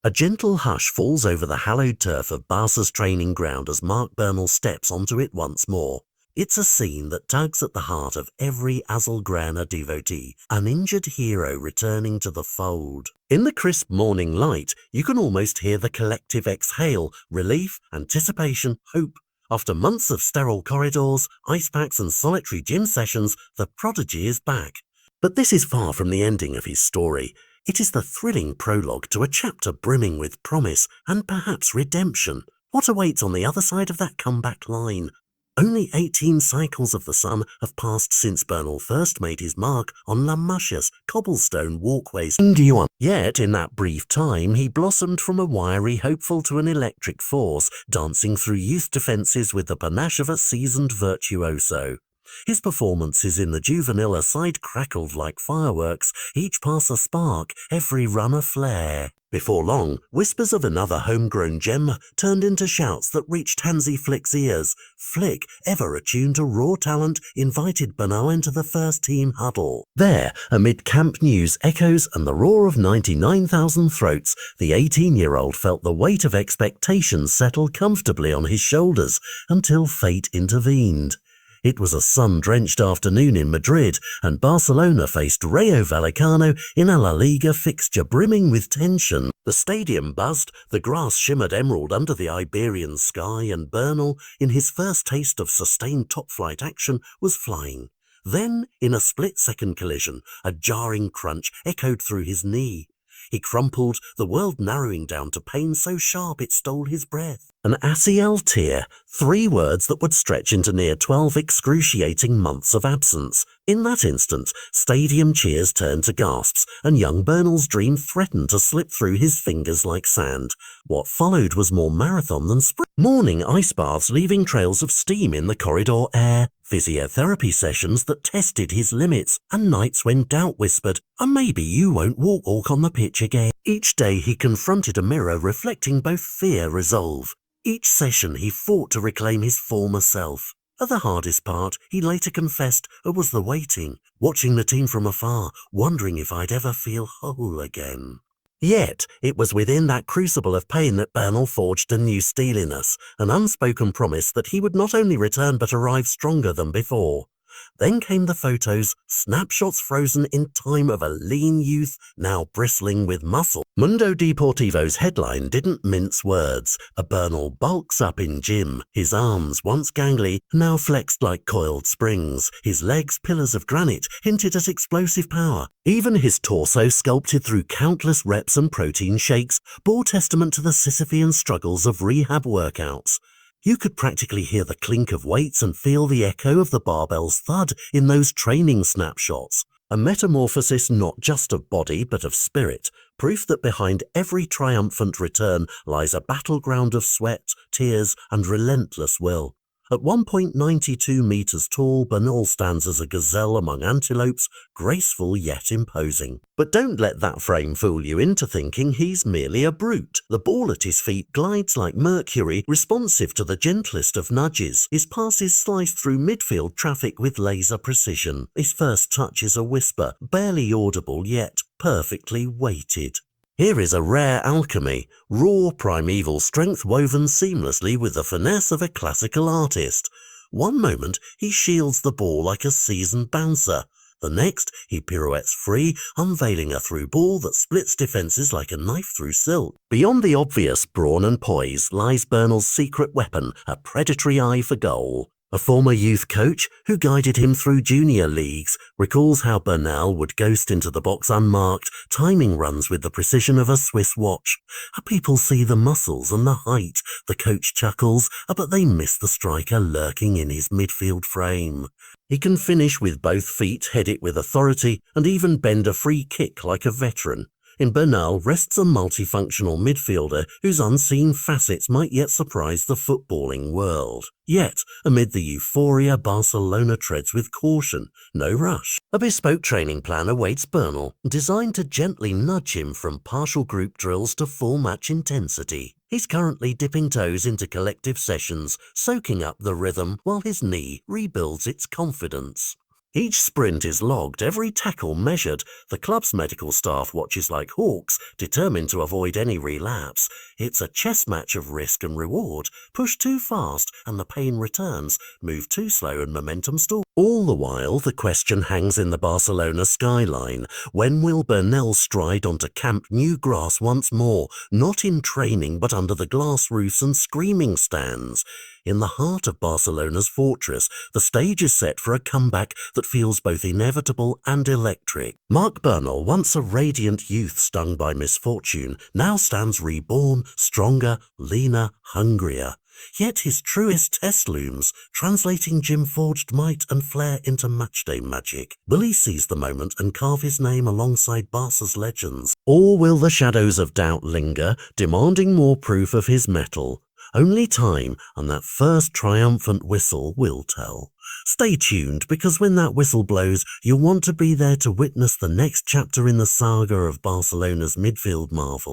A gentle hush falls over the hallowed turf of Barca's training ground as Marc Bernal steps onto it once more. It's a scene that tugs at the heart of every Azulgrana devotee, an injured hero returning to the fold. In the crisp morning light, you can almost hear the collective exhale, relief, anticipation, hope. After months of sterile corridors, ice packs and solitary gym sessions, the Prodigy is back. But this is far from the ending of his story. It is the thrilling prologue to a chapter brimming with promise and perhaps redemption. What awaits on the other side of that comeback line? Only 18 cycles of the sun have passed since Bernal first made his mark on La Mush's cobblestone walkways. Yet, in that brief time, he blossomed from a wiry hopeful to an electric force, dancing through youth defences with the panache of a seasoned virtuoso. His performances in the juvenile side crackled like fireworks, each pass a spark, every run a flare. Before long, whispers of another homegrown gem turned into shouts that reached Hansi Flick's ears. Flick, ever attuned to raw talent, invited Bernal into the first-team huddle. There, amid camp news echoes and the roar of 99,000 throats, the 18-year-old felt the weight of expectations settle comfortably on his shoulders until fate intervened. It was a sun-drenched afternoon in Madrid, and Barcelona faced Rayo Vallecano in a La Liga fixture brimming with tension. The stadium buzzed, the grass shimmered emerald under the Iberian sky, and Bernal, in his first taste of sustained top-flight action, was flying. Then, in a split-second collision, a jarring crunch echoed through his knee. He crumpled, the world narrowing down to pain so sharp it stole his breath. An ACL tear, 3 words that would stretch into near 12 excruciating months of absence. In that instant, stadium cheers turned to gasps, and young Bernal's dream threatened to slip through his fingers like sand. What followed was more marathon than sprint. Morning ice baths leaving trails of steam in the corridor air, physiotherapy sessions that tested his limits, and nights when doubt whispered, "And maybe you won't walk on the pitch again." Each day he confronted a mirror reflecting both fear and resolve. Each session he fought to reclaim his former self. The hardest part, he later confessed, was the waiting, watching the team from afar, wondering if I'd ever feel whole again. Yet, it was within that crucible of pain that Bernal forged a new steeliness, an unspoken promise that he would not only return but arrive stronger than before. Then came the photos, snapshots frozen in time of a lean youth now bristling with muscle. Mundo Deportivo's headline didn't mince words. A Bernal bulks up in gym, his arms, once gangly, now flexed like coiled springs. His legs, pillars of granite, hinted at explosive power. Even his torso, sculpted through countless reps and protein shakes, bore testament to the Sisyphean struggles of rehab workouts. You could practically hear the clink of weights and feel the echo of the barbell's thud in those training snapshots. A metamorphosis not just of body but of spirit, proof that behind every triumphant return lies a battleground of sweat, tears, and relentless will. At 1.92 meters tall, Bernal stands as a gazelle among antelopes, graceful yet imposing. But don't let that frame fool you into thinking he's merely a brute. The ball at his feet glides like Mercury, responsive to the gentlest of nudges. His passes slice through midfield traffic with laser precision. His first touch is a whisper, barely audible yet perfectly weighted. Here is a rare alchemy, raw primeval strength woven seamlessly with the finesse of a classical artist. One moment he shields the ball like a seasoned bouncer. The next he pirouettes free, unveiling a through ball that splits defences like a knife through silk. Beyond the obvious brawn and poise lies Bernal's secret weapon, a predatory eye for goal. A former youth coach, who guided him through junior leagues, recalls how Bernal would ghost into the box unmarked, timing runs with the precision of a Swiss watch. People see the muscles and the height, the coach chuckles, but they miss the striker lurking in his midfield frame. He can finish with both feet, head it with authority, and even bend a free kick like a veteran. In Bernal rests a multifunctional midfielder whose unseen facets might yet surprise the footballing world. Yet, amid the euphoria, Barcelona treads with caution, no rush. A bespoke training plan awaits Bernal, designed to gently nudge him from partial group drills to full match intensity. He's currently dipping toes into collective sessions, soaking up the rhythm while his knee rebuilds its confidence. Each sprint is logged, every tackle measured. The club's medical staff watches like hawks, determined to avoid any relapse. It's a chess match of risk and reward. Push too fast and the pain returns. Move too slow and momentum stalls. All the while, the question hangs in the Barcelona skyline. When will Bernal stride onto Camp Nou grass once more? Not in training, but under the glass roofs and screaming stands. In the heart of Barcelona's fortress, the stage is set for a comeback that feels both inevitable and electric. Marc Bernal, once a radiant youth stung by misfortune, now stands reborn, stronger, leaner, hungrier. Yet his truest test looms, translating gym-forged might and flair into matchday magic. Will he seize the moment and carve his name alongside Barca's legends? Or will the shadows of doubt linger, demanding more proof of his mettle? Only time and that first triumphant whistle will tell. Stay tuned, because when that whistle blows, you'll want to be there to witness the next chapter in the saga of Barcelona's midfield marvel.